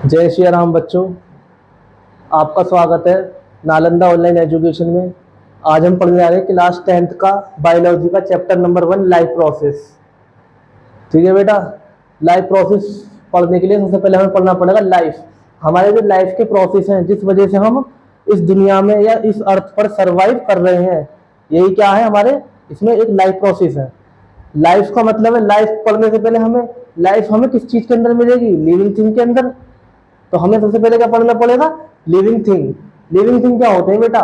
जय श्री राम बच्चों, आपका स्वागत है नालंदा ऑनलाइन एजुकेशन में। आज हम पढ़ने जा रहे हैं क्लास 10th का बायोलॉजी का चैप्टर नंबर 1 लाइफ प्रोसेस। ठीक है बेटा, लाइफ प्रोसेस पढ़ने के लिए सबसे पहले हमें पढ़ना पड़ेगा लाइफ। हमारे जो लाइफ के प्रोसेस हैं जिस वजह से हम इस दुनिया में या इस अर्थ पर सरवाइव कर रहे हैं, यही क्या है हमारे इसमें एक लाइफ प्रोसेस है। लाइफ का मतलब है, लाइफ पढ़ने से पहले हमें लाइफ हमें किस चीज के अंदर मिलेगी? लिविंग थिंग के अंदर। तो हमें सबसे पहले क्या पढ़ना पड़ेगा? Living thing. लिविंग थिंग क्या होते हैं बेटा?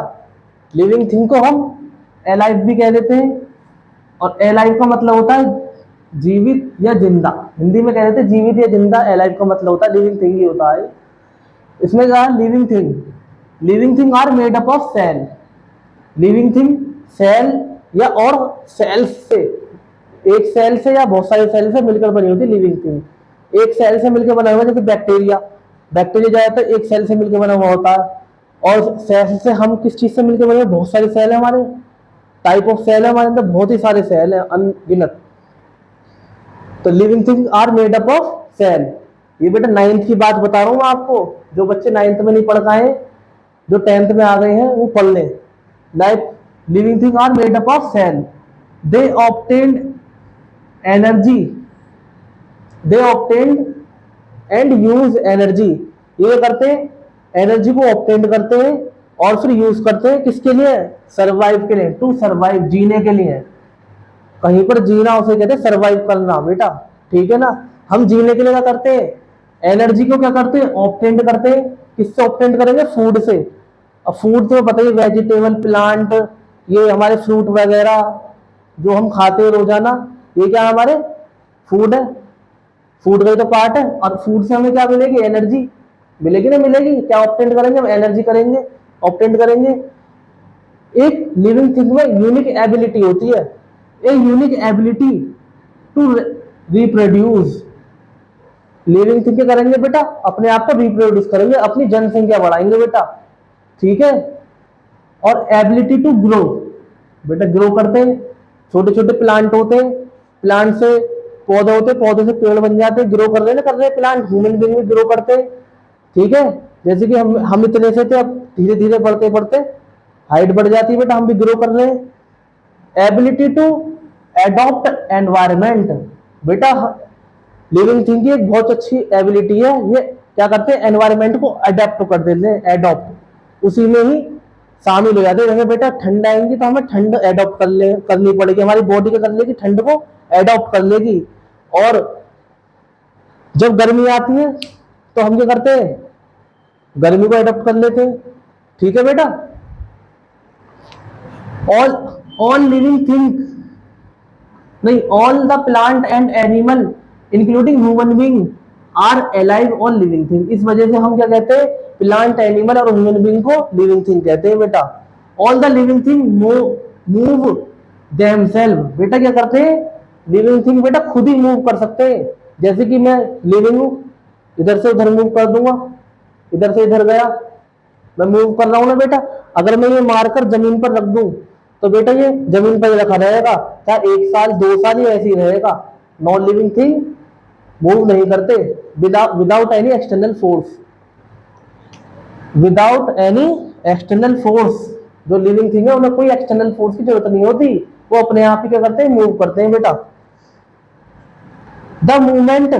लिविंग थिंग को हम एलाइव भी कह देते हैं, और एलाइव का मतलब होता है जीवित या जिंदा। हिंदी में कह देते हैं जीवित या जिंदा, एलाइव का मतलब होता है लिविंग थिंग ही होता है। इसमें क्या है? Living thing. Living thing are made up of cell. Living thing cell या और सेल्स से, एक सेल से या बहुत सारे सेल से मिलकर बनी होती है लिविंग थिंग। एक सेल से मिलकर बना हुआ जैसे बैक्टीरिया। बैक्टीरिया ज्यादातर एक सेल से मिलकर बना हुआ होता है। और सेल से हम किस चीज से मिलकर बने? बहुत सारे सेल है हमारे, टाइप ऑफ सेल है हमारे अंदर, बहुत ही सारे सेल है, अनगिनत। तो living thing are made up of cell. ये बेटा 9th की बात बता रहा हूँ आपको। जो बच्चे 9th में नहीं पढ़ पाए, जो 10th में आ गए हैं, वो पढ़ लें। Life living thing are made up of cell. They obtained energy, they obtained and use energy. ये करते हैं, एनर्जी को ऑब्टेन करते हैं और फिर यूज करते हैं किसके लिए? सर्वाइव के लिए, टू सर्वाइव, जीने के लिए। कहीं पर जीना उसे कहते हैं सर्वाइव करना बेटा, ठीक है ना। हम जीने के लिए क्या करते हैं? एनर्जी को क्या करते हैं? ऑब्टेन करते हैं। किससे ऑब्टेन करेंगे? फूड से। अब फूड तो बताइए, वेजिटेबल, प्लांट, ये हमारे फ्रूट वगैरह जो हम खाते हैं रोजाना, ये क्या हमारे फूड है। फूड का ही तो पार्ट है। और फूड से हमें क्या मिलेगी? एनर्जी मिलेगी ना, मिलेगी। क्या ऑब्टेन करेंगे? हम एनर्जी करेंगे, ऑब्टेन करेंगे। एक लिविंग थिंग में यूनिक एबिलिटी होती है, a unique ability to reproduce. Living thing क्या करेंगे बेटा? अपने आप को रिप्रोड्यूस करेंगे, अपनी जनसंख्या बढ़ाएंगे बेटा, ठीक है। और एबिलिटी टू ग्रो, बेटा ग्रो करते हैं। छोटे छोटे प्लांट होते हैं, प्लांट से पौधे होते हैं, पौधे से पेड़ बन जाते हैं, ग्रो कर रहे हैं ना, कर रहे हैं प्लांट। ह्यूमन बीइंग भी ग्रो करते हैं, ठीक है। जैसे कि हम इतने से थे, अब धीरे धीरे बढ़ते बढ़ते हाइट बढ़ जाती है बेटा, हम भी ग्रो कर रहे हैं। एबिलिटी टू एडॉप्ट एनवायरमेंट, बेटा लिविंग थिंग की एक बहुत अच्छी एबिलिटी है, ये क्या करते हैं? एनवायरमेंट को अडेप्ट कर देते हैं, एडॉप्ट उसी में ही शामिल हो जाते हैं। जैसे बेटा ठंड आएंगी तो हमें ठंड एडॉप्ट करनी पड़ेगी, हमारी बॉडी क्या कर लेगी? ठंड को एडॉप्ट कर लेगी। और जब गर्मी आती है तो हम क्या करते हैं? गर्मी को एडॉप्ट कर लेते हैं, ठीक है बेटा। ऑल ऑल लिविंग थिंग, नहीं, all the plant and animal including human being are alive और लिविंग थिंग। इस वजह से हम क्या कहते हैं? प्लांट, एनिमल और ह्यूमन बीइंग को लिविंग थिंग कहते हैं बेटा। All the living thing move themselves, बेटा क्या करते हैं? लिविंग थिंग बेटा खुद ही मूव कर सकते हैं। जैसे कि मैं लिविंग हूं, इधर से उधर मूव कर दूंगा, इधर से इधर गया, मैं मूव कर रहा हूं ना बेटा। अगर मैं ये मारकर जमीन पर रख दूं तो बेटा ये जमीन पर रखा रहेगा, चाहे 1 साल 2 साल ही ऐसे ही रहेगा। नॉन लिविंग थिंग मूव नहीं करते without any external force, without any external force. जो लिविंग थिंग है उन्हें कोई एक्सटर्नल फोर्स की जरूरत नहीं होती, वो अपने आप ही क्या करते हैं? मूव करते हैं बेटा। The movement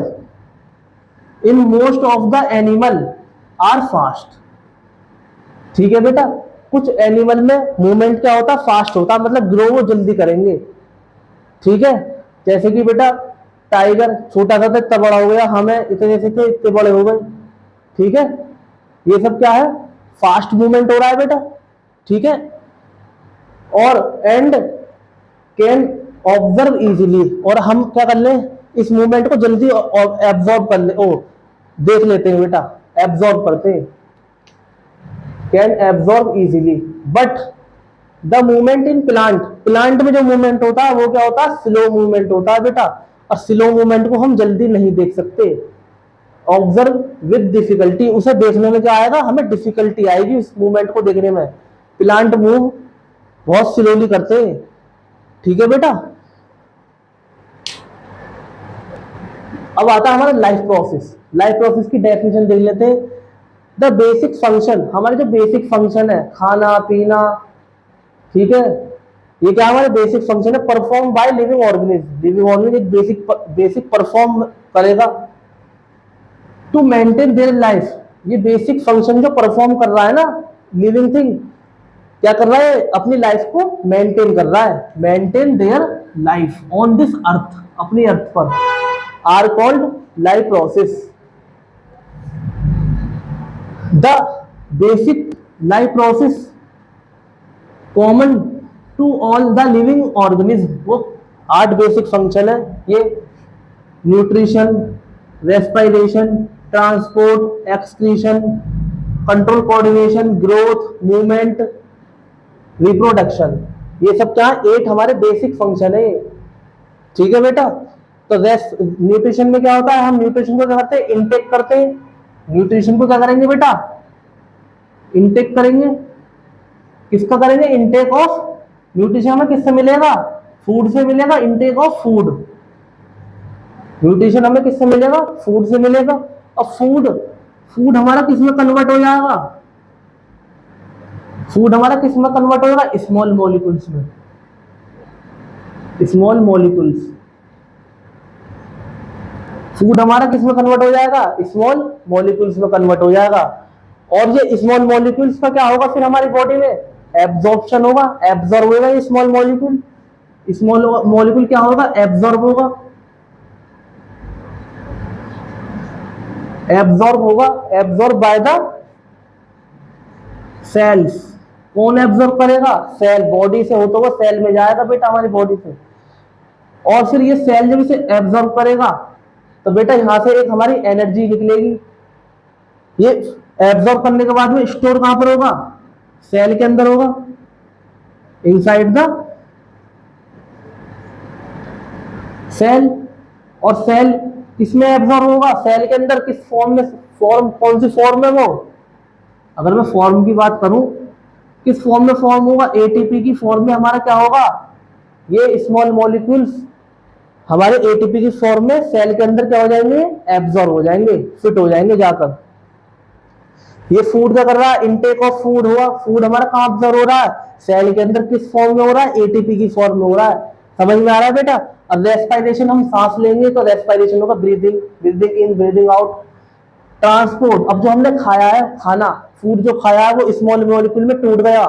in most of the animal are fast, ठीक है बेटा। कुछ एनिमल में मूवमेंट क्या होता है? फास्ट होता है, मतलब ग्रो वो जल्दी करेंगे, ठीक है। जैसे कि बेटा टाइगर छोटा सा था, इतना बड़ा हो गया, हमें इतने से थे इतने बड़े हो गए, ठीक है। ये सब क्या है? फास्ट मूवमेंट हो रहा है बेटा, ठीक है। और एंड कैन ऑब्जर्व इजीली, और हम क्या कर ले? इस मूवमेंट को जल्दी एब्जॉर्ब कर ले, ओ देख लेते हैं बेटा, एब्जॉर्ब करते हैं। Can absorb easily, but the movement in plant, plant में जो मूवमेंट होता है वो क्या होता है? स्लो मूवमेंट होता है बेटा। और स्लो मूवमेंट को हम जल्दी नहीं देख सकते। ऑब्जर्व विद डिफिकल्टी, उसे देखने में क्या आएगा? हमें डिफिकल्टी आएगी उस मूवमेंट को देखने में। प्लांट मूव बहुत स्लोली करते हैं, ठीक है बेटा। अब आता है हमारा लाइफ प्रोसेस। लाइफ प्रोसेस की डेफिनेशन देख लेते हैं। द बेसिक फंक्शन, हमारे जो बेसिक फंक्शन है, खाना पीना, ठीक है, ये क्या हमारे बेसिक फंक्शन है, perform by living organism. Living organism एक बेसिक परफॉर्म करेगा टू मेंटेन देयर लाइफ। ये बेसिक फंक्शन जो परफॉर्म कर रहा है ना, लिविंग थिंग क्या कर रहा है, अपनी लाइफ को मेंटेन कर रहा है, maintain their life on this earth, अपनी अर्थ पर, are called life process. The basic life process common to all the living organism, वो 8 बेसिक फंक्शन है ये, nutrition, respiration, transport, excretion, control, coordination, growth, movement, reproduction. ये सब क्या 8 हमारे basic function है, ठीक है बेटा। तो न्यूट्रिशन में क्या होता है, हम न्यूट्रिशन को क्या करते हैं, इनटेक करते हैं। न्यूट्रिशन को क्या करेंगे बेटा, इनटेक करेंगे। किसका करेंगे, इनटेक ऑफ न्यूट्रिशन। हमें किससे मिलेगा, फूड से मिलेगा, इनटेक ऑफ फूड। न्यूट्रिशन हमें किससे मिलेगा, फूड से मिलेगा। और फूड हमारा किस में कन्वर्ट हो जाएगा, फूड हमारा किस में कन्वर्ट होगा, स्मॉल मॉलिक्यूल्स में, स्मॉल मॉलिक्यूल्स। फूड हमारा किस में कन्वर्ट हो जाएगा, स्मॉल मॉलिक्यूल्स में कन्वर्ट हो जाएगा। और ये स्मॉल मॉलिक्यूल्स का क्या होगा फिर हमारी बॉडी में, एब्जॉर्प्शन होगा, एब्जॉर्ब होगा ये स्मॉल मॉलिक्यूल। स्मॉल मॉलिक्यूल क्या होगा, एब्जॉर्ब होगा, एब्जॉर्ब होगा, एब्जॉर्ब बाय द सेल्स। कौन एब्जॉर्ब करेगा, सेल, बॉडी से होता हुआ सेल में जाएगा बेटा, हमारी बॉडी से। और फिर ये सेल जब इसे एब्जॉर्ब करेगा तो बेटा यहां से एक हमारी एनर्जी निकलेगी। ये एब्जॉर्ब करने के बाद में स्टोर कहां पर होगा, सेल के अंदर होगा, इनसाइड द सेल। और सेल किसमें एब्जॉर्ब होगा, सेल के अंदर किस फॉर्म में, फॉर्म कौन सी फॉर्म में, वो अगर मैं फॉर्म की बात करूं, किस फॉर्म में फॉर्म होगा, एटीपी की फॉर्म में हमारा क्या होगा, ये स्मॉल मॉलिक्यूल्स हमारे एटीपी की फॉर्म में सेल के अंदर क्या हो जाएंगे, एब्जॉर्ब हो जाएंगे, फिट हो जाएंगे जाकर। ये फूड क्या कर रहा है, इनटेक ऑफ फूड हुआ, फूड हमारा कहां ऑब्जर्व हो रहा है, सेल के अंदर किस फॉर्म में हो रहा है, एटीपी की फॉर्म में हो रहा है। समझ में आ रहा है बेटा। अब रेस्पिरेशन, हम सांस लेंगे तो रेस्पिरेशन होगा, breathing, breathing in, breathing out. Transport, अब जो हमने खाया है खाना, फूड जो खाया है वो स्मॉल मॉलिक्यूल में टूट गया,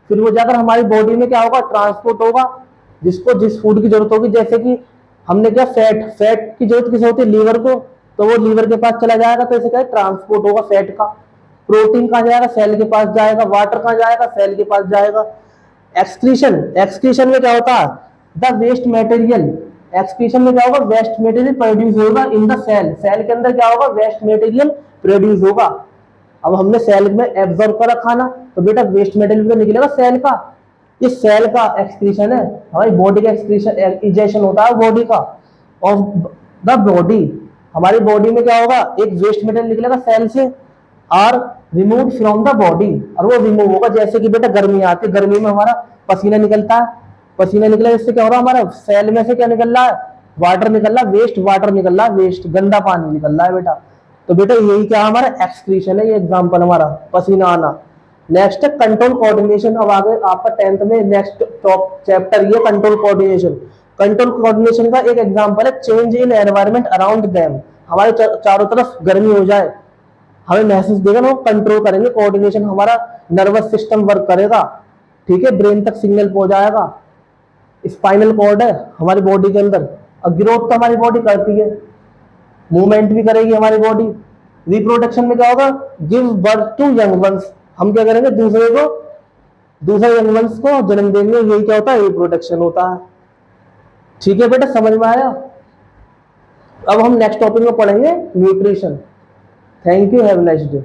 फिर वो जाकर हमारी बॉडी में क्या होगा, ट्रांसपोर्ट होगा, जिसको जिस फूड की जरूरत होगी। जैसे कि हमने क्या, फैट की जरूरत किसे होती है, लीवर को, तो वो लीवर के पास चला जाएगा, तो इसे क्या है, ट्रांसपोर्ट होगा फैट का। प्रोटीन कहाँ जाएगा, सेल के पास जाएगा। वाटर कहाँ जाएगा, सेल के पास जाएगा। एक्सक्रीशन, एक्सक्रीशन में क्या होता है, द वेस्ट मटेरियल, एक्सक्रीशन में क्या होगा, वेस्ट मटेरियल प्रोड्यूस होगा इन द सेल, सेल के अंदर क्या होगा, वेस्ट मटेरियल प्रोड्यूस होगा। अब हमने सेल में एब्जॉर्ब करा खाना, तो बेटा वेस्ट मटेरियल तो निकलेगा सेल का, ये सेल का एक्सक्रीशन है, हमारी बॉडी का एक्सक्रीशन, इजेशन होता है बॉडी का, ऑफ द बॉडी। हमारी बॉडी में क्या होगा, एक वेस्ट मटेरियल निकलेगा सेल से, are remove from the body, और वो रिमूव होगा। जैसे कि बेटा गर्मी आती है, गर्मी में हमारा पसीना निकलता है, पसीना निकला, इससे क्या हो रहा है, हमारा सेल में से क्या निकल रहा है, वाटर निकल रहा है, वेस्ट वाटर निकल रहा है, वेस्ट गंदा पानी निकल रहा है बेटा। तो बेटा यही क्या हमारा एक्सक्रीशन है, ये एग्जांपल हमारा पसीना आना। नेक्स्ट है कंट्रोल कोऑर्डिनेशन। अब आगे आपका 10th में नेक्स्ट टॉप चैप्टर ये कंट्रोल कोऑर्डिनेशन। कंट्रोल कोऑर्डिनेशन का एक एग्जांपल है change in environment around them, हमारे चारों तरफ गर्मी हो जाए, हमें महसूस देगा ना, वो कंट्रोल करेंगे। कोऑर्डिनेशन हमारा नर्वस सिस्टम वर्क करेगा, ठीक है, ब्रेन तक सिग्नल पहुंचाएगा। स्पाइनल कॉर्ड है हमारी बॉडी के अंदर, और ग्रोथ तो हमारी बॉडी करती है, मूवमेंट भी करेगी हमारी बॉडी। रिप्रोडक्शन में क्या होगा, give birth to young ones, हम क्या करेंगे, दूसरे यंग वंस को जन्म देंगे, यही क्या होता है, रिप्रोडक्शन होता है। ठीक है बेटा, समझ में आया। अब हम नेक्स्ट टॉपिक में पढ़ेंगे nutrition. Thank you, have a nice day.